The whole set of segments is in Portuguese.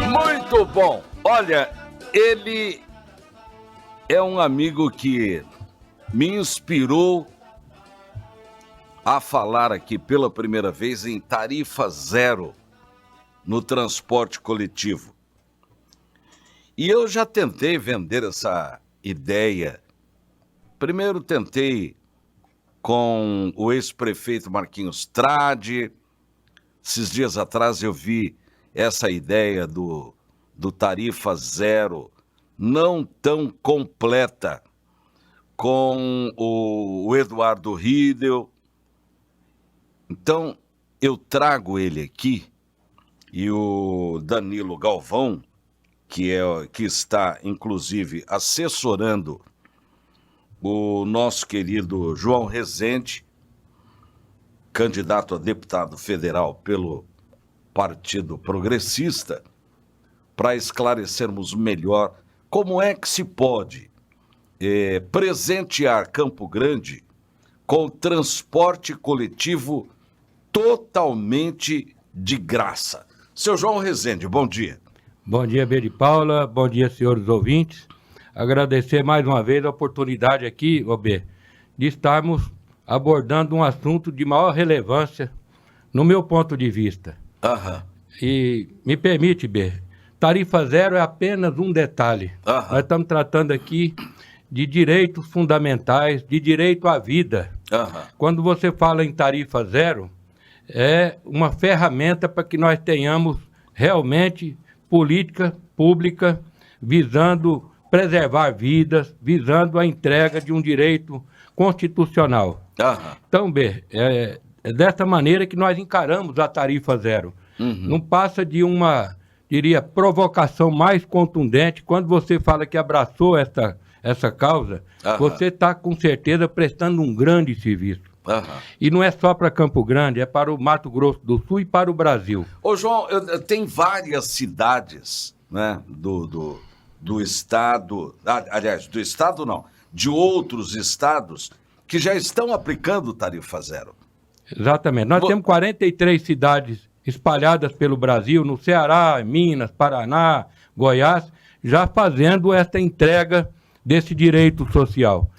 Muito bom. Olha, ele é um amigo que me inspirou a falar aqui pela primeira vez em tarifa zero no transporte coletivo. E eu já tentei vender essa ideia. Primeiro tentei com o ex-prefeito Marquinhos Trade. Esses dias atrás eu vi essa ideia do tarifa zero, não tão completa, com o Eduardo Riedel. Então, eu trago ele aqui, e o Danilo Galvão, que está, inclusive, assessorando o nosso querido João Rezende, candidato a deputado federal pelo Partido Progressista, para esclarecermos melhor como é que se pode presentear Campo Grande com transporte coletivo totalmente de graça. Seu João Rezende, bom dia. Bom dia, Bede Paula, bom dia, senhores ouvintes. Agradecer mais uma vez a oportunidade aqui, B, de estarmos abordando um assunto de maior relevância no meu ponto de vista. E me permite, B, tarifa zero é apenas um detalhe. Nós estamos tratando aqui de direitos fundamentais, de direito à vida. Quando você fala em tarifa zero, é uma ferramenta para que nós tenhamos realmente política pública visando preservar vidas, visando a entrega de um direito constitucional. Então, B, é dessa maneira que nós encaramos a tarifa zero. Não passa de uma, diria, provocação mais contundente. Quando você fala que abraçou essa causa, você está com certeza prestando um grande serviço. E não é só para Campo Grande, é para o Mato Grosso do Sul e para o Brasil. Ô João, tem várias cidades, né, do estado, aliás, do estado não, de outros estados que já estão aplicando tarifa zero. Exatamente. Nós temos 43 cidades espalhadas pelo Brasil, no Ceará, Minas, Paraná, Goiás, já fazendo essa entrega desse direito social.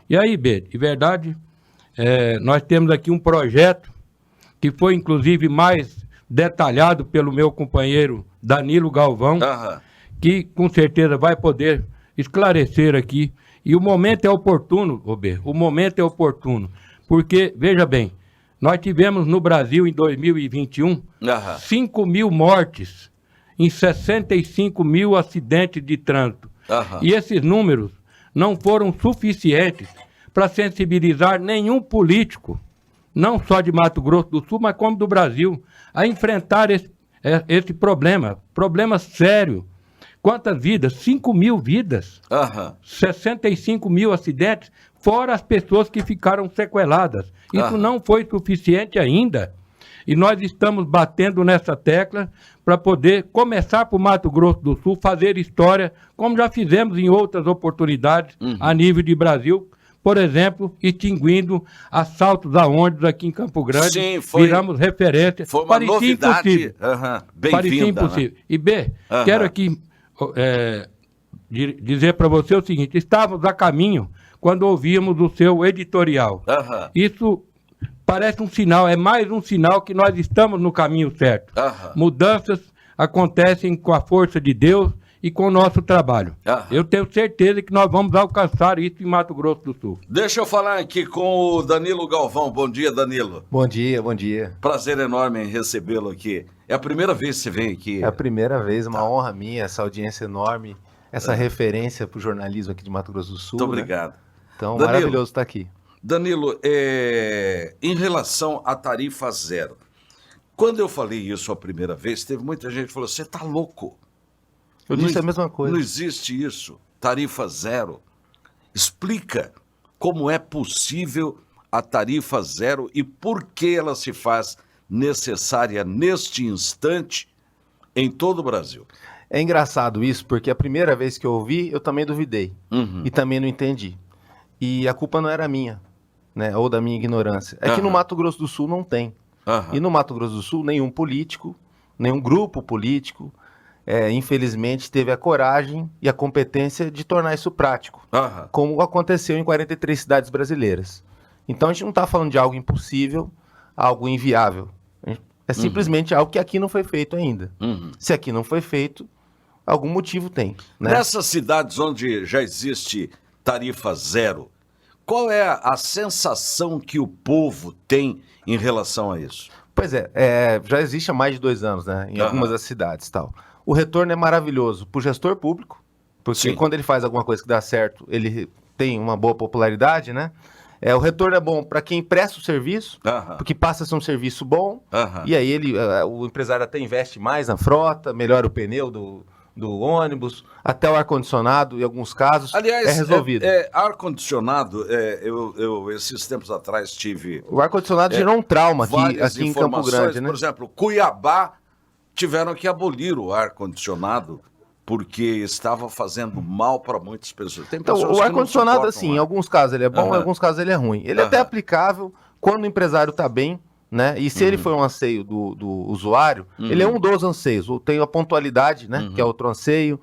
E aí, B, de verdade, nós temos aqui um projeto que foi, inclusive, mais detalhado pelo meu companheiro Danilo Galvão, que com certeza vai poder esclarecer aqui. E o momento é oportuno, B, o momento é oportuno, porque, veja bem, nós tivemos no Brasil, em 2021, 5 mil mortes em 65 mil acidentes de trânsito. E esses números não foram suficientes para sensibilizar nenhum político, não só de Mato Grosso do Sul, mas como do Brasil, a enfrentar esse problema sério. Quantas vidas? 5 mil vidas, 65 mil acidentes, fora as pessoas que ficaram sequeladas. Isso não foi suficiente ainda. E nós estamos batendo nessa tecla para poder começar para o Mato Grosso do Sul, fazer história, como já fizemos em outras oportunidades a nível de Brasil. Por exemplo, extinguindo assaltos a ônibus aqui em Campo Grande. Sim, viramos referência. Foi uma novidade bem-vinda. Parecia impossível. Né? E B, quero aqui dizer para você o seguinte: estávamos a caminho quando ouvíamos o seu editorial. Isso parece um sinal, é mais um sinal que nós estamos no caminho certo. Mudanças acontecem com a força de Deus e com o nosso trabalho. Eu tenho certeza que nós vamos alcançar isso em Mato Grosso do Sul. Deixa eu falar aqui com o Danilo Galvão. Bom dia, Danilo. Bom dia, bom dia. Prazer enorme em recebê-lo aqui. É a primeira vez que você vem aqui? É a primeira vez, uma honra minha, essa audiência enorme, essa referência para o jornalismo aqui de Mato Grosso do Sul. Muito obrigado. Né? Então, Danilo, maravilhoso estar aqui. Danilo, em relação à tarifa zero, quando eu falei isso a primeira vez, teve muita gente que falou: você está louco. Eu disse a mesma coisa. Não existe isso, tarifa zero. Explica como é possível a tarifa zero e por que ela se faz necessária neste instante em todo o Brasil. É engraçado isso, porque a primeira vez que eu ouvi, eu também duvidei e também não entendi. E a culpa não era minha, né, ou da minha ignorância. É que no Mato Grosso do Sul não tem. E no Mato Grosso do Sul, nenhum político, nenhum grupo político, infelizmente, teve a coragem e a competência de tornar isso prático, como aconteceu em 43 cidades brasileiras. Então a gente não está falando de algo impossível, algo inviável. É simplesmente algo que aqui não foi feito ainda. Se aqui não foi feito, algum motivo tem. Né? Nessas cidades onde já existe tarifa zero, qual é a sensação que o povo tem em relação a isso? Pois já existe há mais de 2 anos, né? Em algumas das cidades e tal. O retorno é maravilhoso para o gestor público, porque quando ele faz alguma coisa que dá certo, ele tem uma boa popularidade, né? O retorno é bom para quem presta o serviço, porque passa a ser um serviço bom, e aí o empresário até investe mais na frota, melhora o pneu do ônibus, até o ar-condicionado, em alguns casos, aliás, é resolvido. Ar-condicionado, eu esses tempos atrás tive... O ar-condicionado gerou um trauma aqui em Campo Grande, né? Por exemplo, Cuiabá tiveram que abolir o ar-condicionado porque estava fazendo mal para muitas pessoas. Tem pessoas então, o ar-condicionado, assim, em alguns casos ele é bom, em alguns casos ele é ruim. Ele é até aplicável quando o empresário está bem, né? E se ele foi um anseio do usuário, ele é um dos anseios. Tem a pontualidade, né? Que é outro anseio.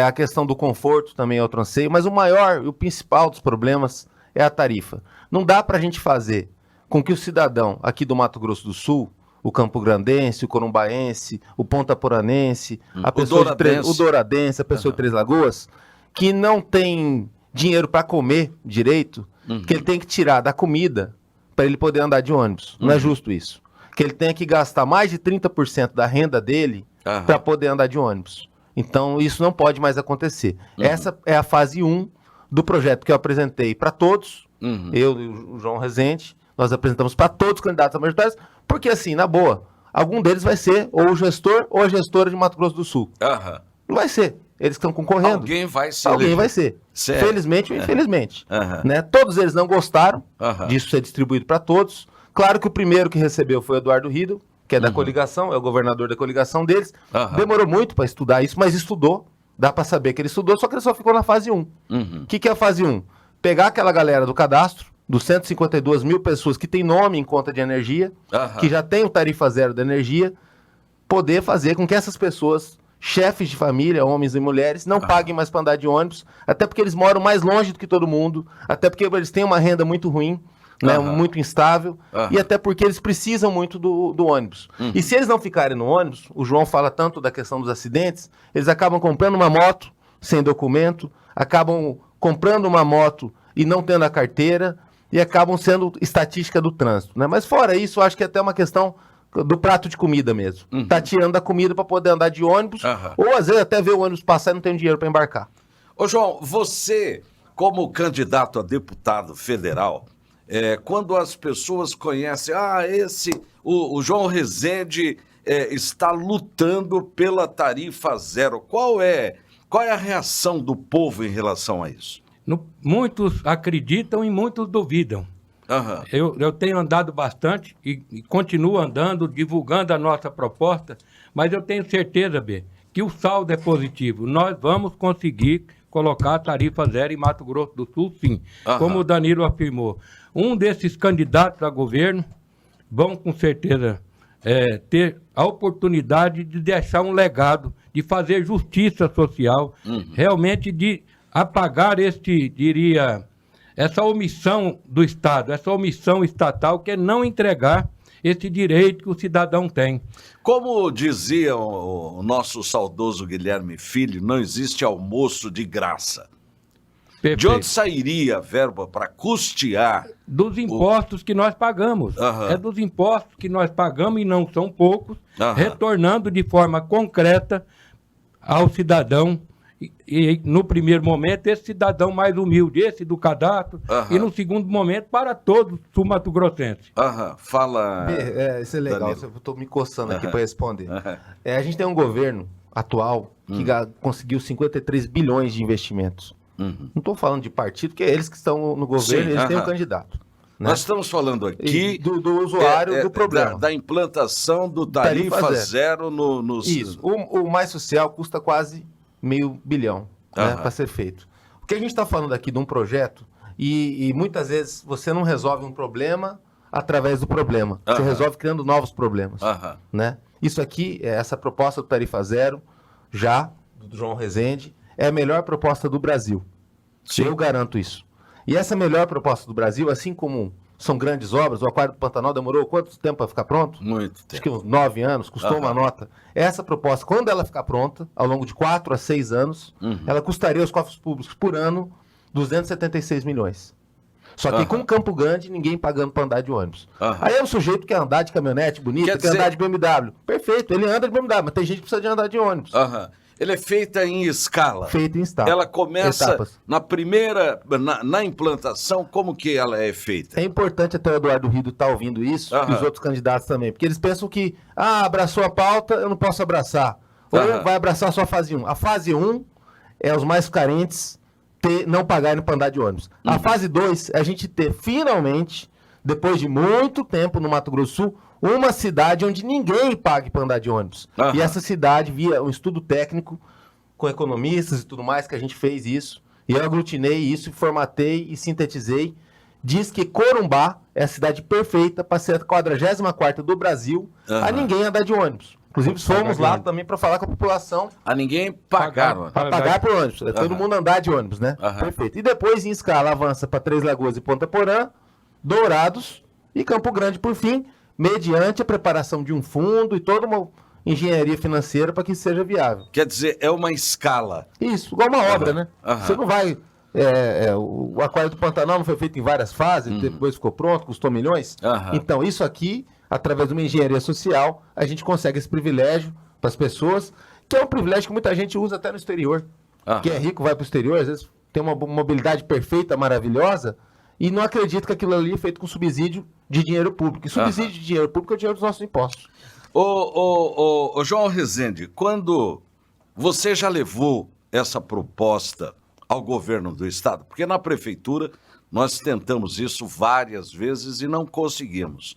A questão do conforto também é outro anseio. Mas o maior e o principal dos problemas é a tarifa. Não dá para a gente fazer com que o cidadão aqui do Mato Grosso do Sul, o campograndense, o corumbaense, o pontaporanense, o douradense, a pessoa de Três Lagoas, que não tem dinheiro para comer direito, que ele tem que tirar da comida para ele poder andar de ônibus. Não é justo isso. Que ele tem que gastar mais de 30% da renda dele para poder andar de ônibus. Então, isso não pode mais acontecer. Essa é a fase 1 do projeto que eu apresentei para todos, eu e o João Rezende, nós apresentamos para todos os candidatos a majoritários, porque assim, na boa, algum deles vai ser ou o gestor ou a gestora de Mato Grosso do Sul. Não vai ser. Eles estão concorrendo. Alguém vai ser. Alguém vai ser. Certo. Felizmente ou infelizmente. Né? Todos eles não gostaram disso ser distribuído para todos. Claro que o primeiro que recebeu foi o Eduardo Riedel, que é da coligação, é o governador da coligação deles. Demorou muito para estudar isso, mas estudou. Dá para saber que ele estudou, só que ele só ficou na fase 1. O que é a fase 1? Pegar aquela galera do cadastro, dos 152 mil pessoas que tem nome em conta de energia, que já tem o tarifa zero da energia, poder fazer com que essas pessoas, chefes de família, homens e mulheres, não paguem mais para andar de ônibus, até porque eles moram mais longe do que todo mundo, até porque eles têm uma renda muito ruim, né, muito instável, e até porque eles precisam muito do ônibus. E se eles não ficarem no ônibus, o João fala tanto da questão dos acidentes, eles acabam comprando uma moto sem documento, acabam comprando uma moto e não tendo a carteira, e acabam sendo estatística do trânsito, né? Mas fora isso, eu acho que é até uma questão do prato de comida mesmo. Tá tirando a comida para poder andar de ônibus, ou às vezes até ver o ônibus passar e não tem dinheiro para embarcar. Ô João, você, como candidato a deputado federal, quando as pessoas conhecem, o João Rezende está lutando pela tarifa zero, qual é a reação do povo em relação a isso? Muitos acreditam e muitos duvidam. Eu tenho andado bastante e continuo andando, divulgando a nossa proposta, mas eu tenho certeza, B, que o saldo é positivo. Nós vamos conseguir colocar a tarifa zero em Mato Grosso do Sul, sim. Como o Danilo afirmou. Um desses candidatos a governo vão, com certeza, ter a oportunidade de deixar um legado, de fazer justiça social, realmente de apagar essa omissão do Estado, essa omissão estatal, que é não entregar esse direito que o cidadão tem. Como dizia o nosso saudoso Guilherme Filho, não existe almoço de graça. Perfeito. De onde sairia a verba para custear? Dos impostos que nós pagamos. É dos impostos que nós pagamos, e não são poucos, retornando de forma concreta ao cidadão. E no primeiro momento, esse cidadão mais humilde, esse do cadastro, e no segundo momento, para todos os sul-mato-grossenses. Fala. Isso é legal, eu estou me coçando aqui para responder. A gente tem um governo atual que conseguiu 53 bilhões de investimentos. Não estou falando de partido, porque eles que estão no governo, eles têm um candidato. Né? Nós estamos falando aqui do usuário do problema. Da implantação do tarifa zero nos... Isso, o Mais Social custa quase $500 milhão para ser feito. O que a gente está falando aqui de um projeto, e muitas vezes você não resolve um problema através do problema, você resolve criando novos problemas. Né? isso aqui, essa proposta do Tarifa Zero, do João Rezende, é a melhor proposta do Brasil. Sim. Eu garanto isso. E essa melhor proposta do Brasil, assim como são grandes obras, o Aquário do Pantanal demorou quanto tempo para ficar pronto? Muito tempo. Acho que uns 9 anos, custou uma nota. Essa proposta, quando ela ficar pronta, ao longo de 4 a 6 anos, ela custaria aos cofres públicos por ano 276 milhões. Só que com Campo Grande, ninguém pagando para andar de ônibus. Aí é um sujeito que quer andar de caminhonete bonita, quer andar de BMW. Perfeito, ele anda de BMW, mas tem gente que precisa de andar de ônibus. Ele é feita em escala. Feita em escala. Ela começa na primeira, na implantação, como que ela é feita? É importante até o Eduardo Rido estar ouvindo isso, e os outros candidatos também, porque eles pensam que, abraçou a pauta, eu não posso abraçar. Ou vai abraçar só a fase 1. A fase 1 é os mais carentes não pagarem para andar de ônibus. A fase 2 é a gente ter, finalmente, depois de muito tempo no Mato Grosso do Sul, uma cidade onde ninguém pague para andar de ônibus. E essa cidade, via um estudo técnico com economistas e tudo mais, que a gente fez isso, e eu aglutinei isso, formatei e sintetizei, diz que Corumbá é a cidade perfeita para ser a 44ª do Brasil a ninguém andar de ônibus. Inclusive, fomos lá também para falar com a população. A ninguém pagar. Para pagar por ônibus. Todo mundo andar de ônibus, né? Perfeito. E depois, em escala, avança para Três Lagoas e Ponta Porã, Dourados e Campo Grande, por fim, mediante a preparação de um fundo e toda uma engenharia financeira para que seja viável. Quer dizer, é uma escala. Isso, igual uma obra, né? Você não vai... o Aquário do Pantanal não foi feito em várias fases, depois ficou pronto, custou milhões. Então, isso aqui, através de uma engenharia social, a gente consegue esse privilégio para as pessoas, que é um privilégio que muita gente usa até no exterior. Quem é rico vai para o exterior, às vezes tem uma mobilidade perfeita, maravilhosa, e não acredita que aquilo ali é feito com subsídio de dinheiro público. E subsídio de dinheiro público é o dinheiro dos nossos impostos. Ô João Rezende, quando você já levou essa proposta ao governo do estado? Porque na prefeitura nós tentamos isso várias vezes e não conseguimos.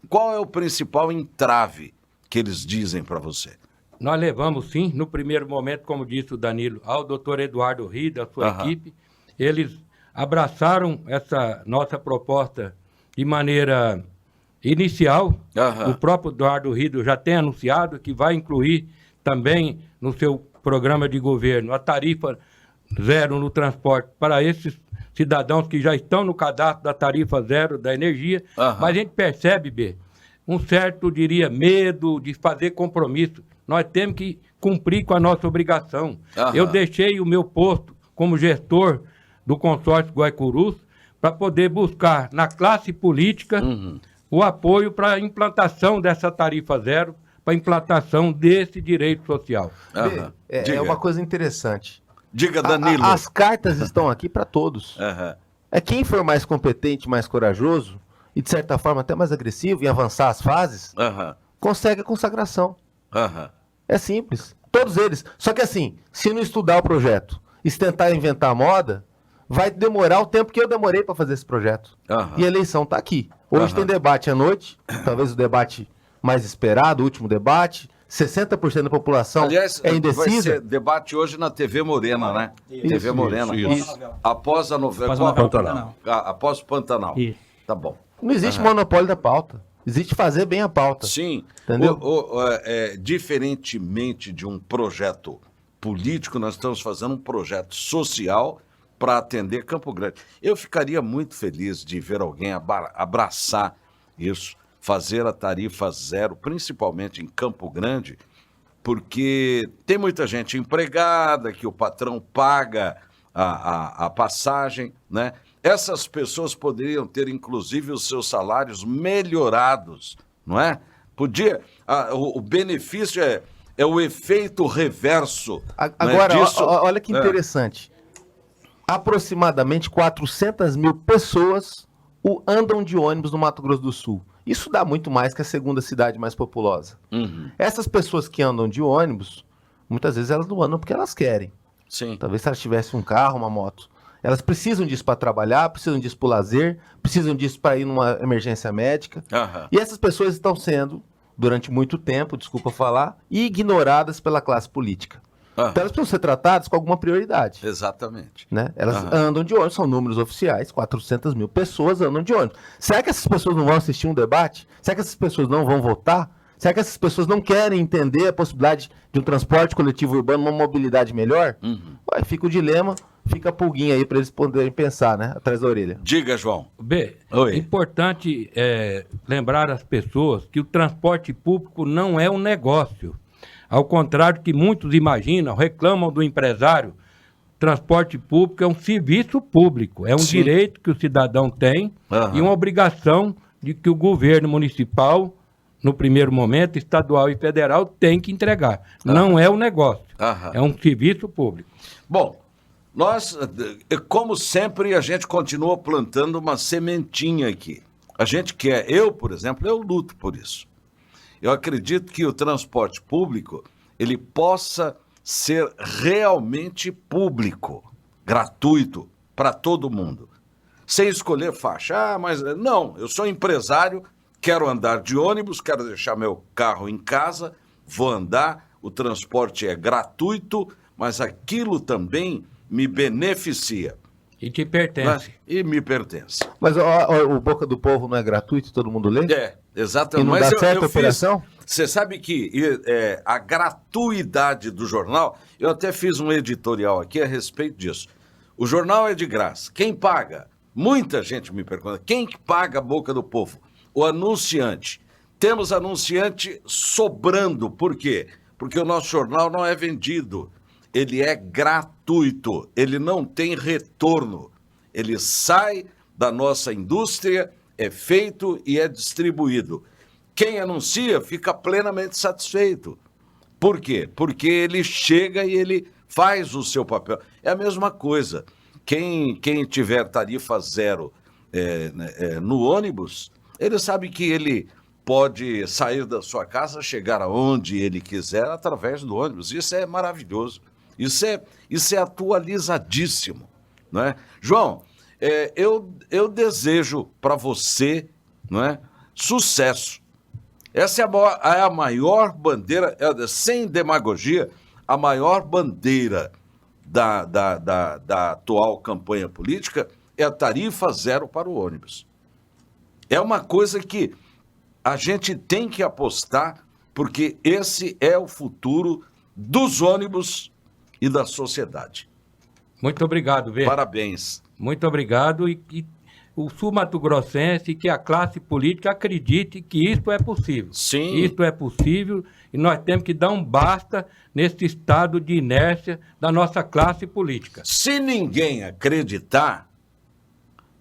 Qual é o principal entrave que eles dizem para você? Nós levamos, sim, no primeiro momento, como disse o Danilo, ao doutor Eduardo Rido, a sua equipe. Eles abraçaram essa nossa proposta de maneira inicial. O próprio Eduardo Rido já tem anunciado que vai incluir também no seu programa de governo a tarifa zero no transporte para esses cidadãos que já estão no cadastro da tarifa zero da energia. Mas a gente percebe, um certo, diria, medo de fazer compromisso. Nós temos que cumprir com a nossa obrigação. Eu deixei o meu posto como gestor do consórcio Guaicurus para poder buscar na classe política o apoio para a implantação dessa tarifa zero, para a implantação desse direito social. É uma coisa interessante. Diga, Danilo. As cartas estão aqui para todos. É quem for mais competente, mais corajoso e, de certa forma, até mais agressivo em avançar as fases, consegue a consagração. É simples. Todos eles. Só que assim, se não estudar o projeto e se tentar inventar a moda, vai demorar o tempo que eu demorei para fazer esse projeto. E a eleição está aqui. Hoje tem debate à noite, talvez o debate mais esperado, o último debate. 60% da população é indecisa. Vai ser debate hoje na TV Morena, né? Isso, TV Morena. Isso. Após a novela. Após o Pantanal. Isso. Tá bom. Não existe monopólio da pauta. Existe fazer bem a pauta. Sim. Entendeu? Diferentemente de um projeto político, nós estamos fazendo um projeto social para atender Campo Grande. Eu ficaria muito feliz de ver alguém abraçar isso, fazer a tarifa zero, principalmente em Campo Grande, porque tem muita gente empregada, que o patrão paga a passagem, né? Essas pessoas poderiam ter, inclusive, os seus salários melhorados, não é? O benefício é o efeito reverso. Agora, né, disso. Olha que interessante. Aproximadamente 400 mil pessoas andam de ônibus no Mato Grosso do Sul. Isso dá muito mais que a segunda cidade mais populosa. Essas pessoas que andam de ônibus, muitas vezes elas não andam porque elas querem. Sim. Talvez se elas tivessem um carro, uma moto. Elas precisam disso para trabalhar, precisam disso para o lazer, precisam disso para ir numa emergência médica. E essas pessoas estão sendo, durante muito tempo, desculpa falar, ignoradas pela classe política. Então elas precisam ser tratadas com alguma prioridade. Exatamente. Né? Elas andam de ônibus, são números oficiais, 400 mil pessoas andam de ônibus. Será que essas pessoas não vão assistir um debate? Será que essas pessoas não vão votar? Será que essas pessoas não querem entender a possibilidade de um transporte coletivo urbano, uma mobilidade melhor? Aí fica o dilema, fica a pulguinha aí para eles poderem pensar, né? Atrás da orelha. Diga, João. É importante lembrar às pessoas que o transporte público não é um negócio. Ao contrário do que muitos imaginam, reclamam do empresário, transporte público é um serviço público, é um direito que o cidadão tem e uma obrigação de que o governo municipal, no primeiro momento, estadual e federal, tem que entregar. Não é um negócio, é um serviço público. Bom, nós, como sempre, a gente continua plantando uma sementinha aqui. A gente quer, eu, por exemplo, eu luto por isso. Eu acredito que o transporte público, ele possa ser realmente público, gratuito, para todo mundo. Sem escolher faixa. Mas não, eu sou empresário, quero andar de ônibus, quero deixar meu carro em casa, vou andar, o transporte é gratuito, mas aquilo também me beneficia. E te pertence. E me pertence. Mas o Boca do Povo não é gratuito, todo mundo lê? Exatamente. E não mas dá certo a operação? Você sabe que a gratuidade do jornal, eu até fiz um editorial aqui a respeito disso. O jornal é de graça. Quem paga? Muita gente me pergunta, quem que paga a Boca do Povo? O anunciante. Temos anunciante sobrando. Por quê? Porque o nosso jornal não é vendido. Ele é gratuito. Ele não tem retorno. Ele sai da nossa indústria, é feito e é distribuído. Quem anuncia fica plenamente satisfeito. Por quê? Porque ele chega e ele faz o seu papel. É a mesma coisa. Quem tiver tarifa zero no ônibus, ele sabe que ele pode sair da sua casa, chegar aonde ele quiser através do ônibus. Isso é maravilhoso. Isso é atualizadíssimo, não é? João, eu desejo para você, não é, sucesso. Essa é a maior bandeira, sem demagogia, a maior bandeira da atual campanha política é a tarifa zero para o ônibus. É uma coisa que a gente tem que apostar, porque esse é o futuro dos ônibus e da sociedade. Muito obrigado, Vê. Parabéns. Muito obrigado e o sul-mato-grossense, que a classe política acredite que isso é possível. Sim. Isso é possível e nós temos que dar um basta nesse estado de inércia da nossa classe política. Se ninguém acreditar,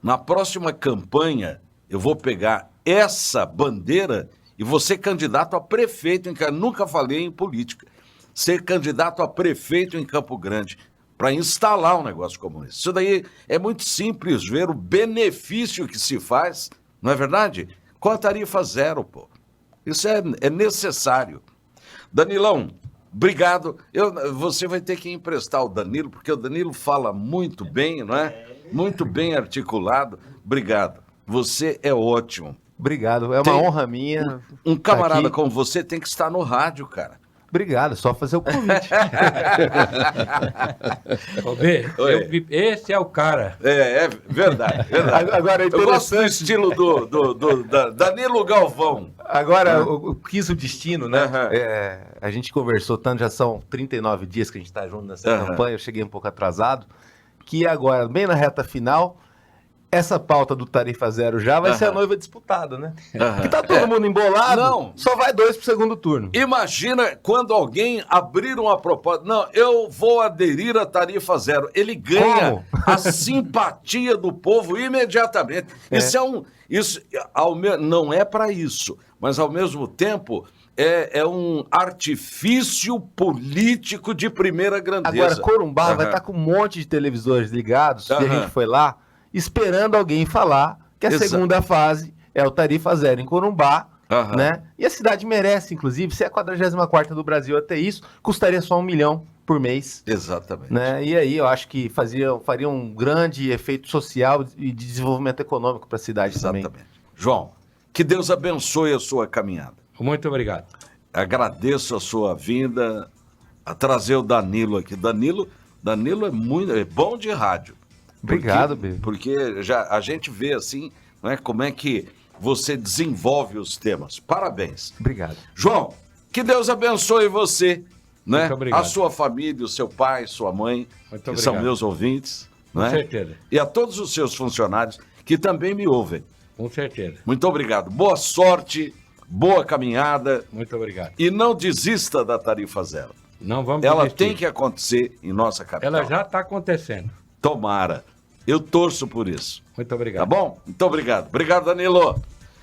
na próxima campanha eu vou pegar essa bandeira e vou ser candidato a prefeito, nunca falei em política, ser candidato a prefeito em Campo Grande, para instalar um negócio como esse. Isso daí é muito simples ver o benefício que se faz, não é verdade? Com a tarifa zero, pô. Isso é necessário. Danilão, obrigado. Você vai ter que emprestar o Danilo, porque o Danilo fala muito bem, não é? Muito bem articulado. Obrigado. Você é ótimo. Obrigado, é uma honra minha. Um camarada como você tem que estar no rádio, cara. Obrigado, só fazer o convite. Esse é o cara. É verdade. Agora, eu gosto do estilo do Danilo Galvão. Agora, o quis o destino, né? A gente conversou tanto, já são 39 dias que a gente está junto nessa campanha, eu cheguei um pouco atrasado, que agora, bem na reta final, essa pauta do tarifa zero já vai ser a noiva disputada, né? Porque tá todo mundo embolado, não. Só vai 2 pro segundo turno. Imagina quando alguém abrir uma proposta, não, eu vou aderir à tarifa zero. Ele ganha a simpatia do povo imediatamente. Isso não é para isso, mas ao mesmo tempo é um artifício político de primeira grandeza. Agora, Corumbá vai estar com um monte de televisores ligados, que a gente foi lá, esperando alguém falar que a segunda fase é o tarifa zero em Corumbá, né? E a cidade merece, inclusive, se é a 44ª do Brasil até isso, custaria só R$1 milhão por mês. Exatamente. Né? E aí eu acho que faria um grande efeito social e de desenvolvimento econômico para a cidade também. Exatamente. João, que Deus abençoe a sua caminhada. Muito obrigado. Agradeço a sua vinda a trazer o Danilo aqui. Danilo é bom de rádio. Obrigado, Bê. Porque a gente vê assim, não é, como é que você desenvolve os temas. Parabéns. Obrigado. João, que Deus abençoe você, né? Muito obrigado. A sua família, o seu pai, sua mãe, Muito que são meus ouvintes. Com certeza. E a todos os seus funcionários que também me ouvem. Com certeza. Muito obrigado. Boa sorte, boa caminhada. Muito obrigado. E não desista da tarifa zero. Não vamos Ela desistir. tem que acontecer em nossa capital. Ela já está acontecendo. Tomara. Eu torço por isso. Muito obrigado. Tá bom? Muito obrigado. Obrigado, Danilo.